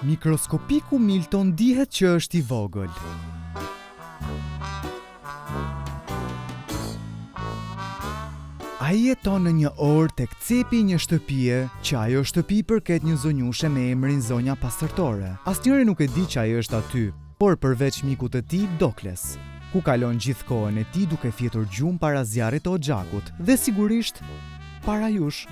Mikroskopiku Milton dihet që është i vogël. Ai jeton në një orë tek cepi i një shtëpie, që ajo shtëpi përket një zonjushe me emrin Zonja Pastërtore. Asnjëri nuk e di që ai është aty, por përveç mikut të tij, Dokles, ku kalon gjithë kohën e tij duke fjetur gjumë para zjarrit të Oxhakut dhe sigurisht para jush.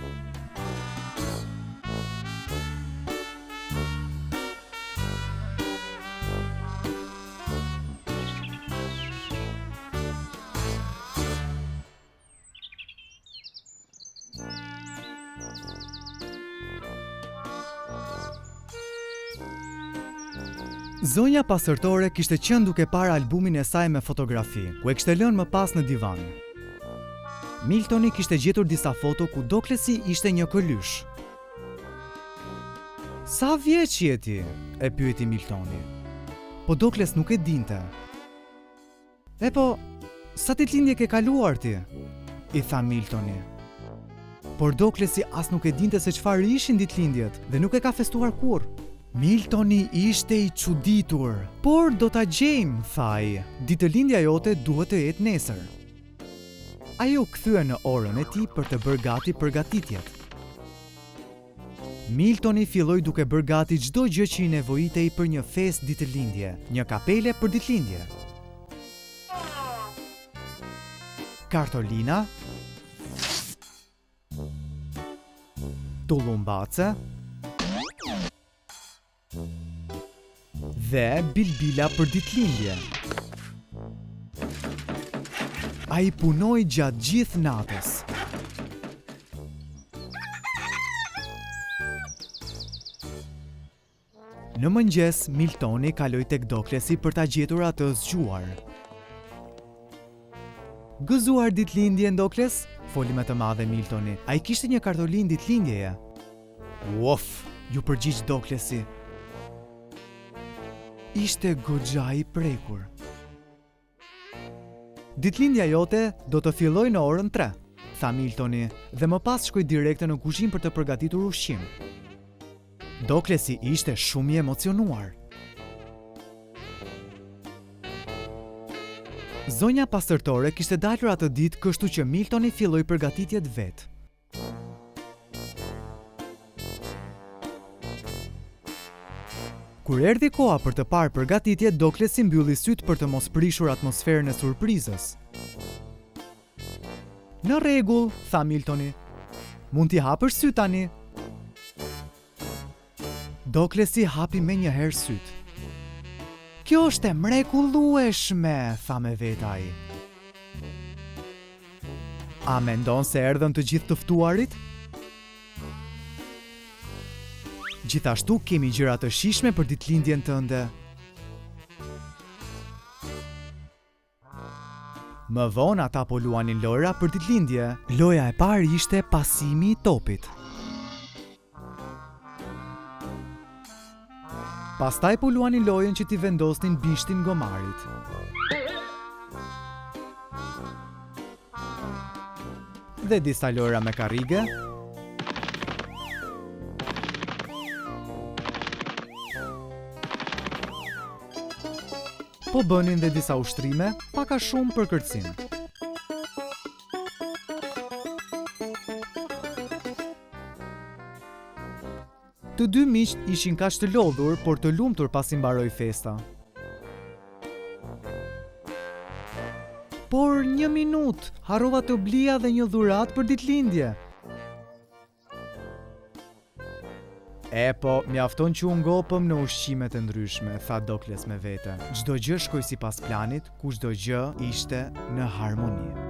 Zonja Pastërtore kishte qenë duke parë albumin e saj me fotografi, ku e kishte lënë më pas në divan. Miltoni kishte gjetur disa foto ku Doklesi ishte një këlysh. "Sa vjeç je ti?" e pyeti Miltoni. Po Dokles nuk e dinte. "E po, sa ditëlindje ke kaluar ti?" i tha Miltoni. Por Doklesi as nuk e dinte se çfarë ishin ditëlindjet dhe nuk e ka festuar kurrë. Miltoni ishte i çuditur, por do ta gjejmë, tha ai. Ditëlindja jote duhet të jetë nesër. Ai u kthye në orën e tij për të bërë gati përgatitjet. Miltoni filloi duke bërë gati çdo gjë që i nevojitej për një festë ditëlindje, një kapele për ditëlindje. Kartolina, tullumbace dhe bilbila për ditëlindje. Ai punoi gjatë gjithë natës. Në mëngjes, Miltoni kaloi tek Doklesi për ta gjetur atë zgjuar. "Gëzuar ditëlindjen, Dokles?" foli me të madhe Miltoni. Ai kishte një kartolinë ditëlindjeje. "Uf", ju përgjigj Doklesi. Ishte goxha i prekur. "Ditëlindja jote do të fillojë në orën 3", tha Miltoni, dhe më pas shkoi direkte në kuzhinë për të përgatitur ushqim. Doklesi ishte shumë i emocionuar. Zonja Pastërtore kishte dalur atë ditë, kështu që Miltoni filloi përgatitjet vet. Kur erdhi koha për të parë përgatitjet, Doklesi mbylli syt për të mos prishur atmosferën e surprizës. "Në rregull", tha Miltoni. "Mund t'i hapësh syt tani." Doklesi hapi menjëherë syt. "Kjo është e mrekullueshme", tha me vet ai. "A mendon se erdhën të gjithë të ftuarit? Gjithashtu kemi gjëra të shijshme për ditëlindjen tënde." Më vonë ata po luanin lojra për ditëlindje. Loja e parë ishte pasimi i topit. Pastaj po luanin lojën që t'i vendosnin bishtin gomarit. Dhe disa lojra me karrige. Po bënin dhe disa ushtrime, pak a shumë për kërcim. Të dy miqt ishin kaq të lodhur, por të lumtur pasi mbaroi festa. "Por një minutë, harrova të blija dhe një dhuratë për ditëlindje." "E po, mjafton që u ngopëm në ushqime të ndryshme", tha Dokles me vete. Çdo gjë shkoi sipas planit, ku çdo gjë ishte në harmoni.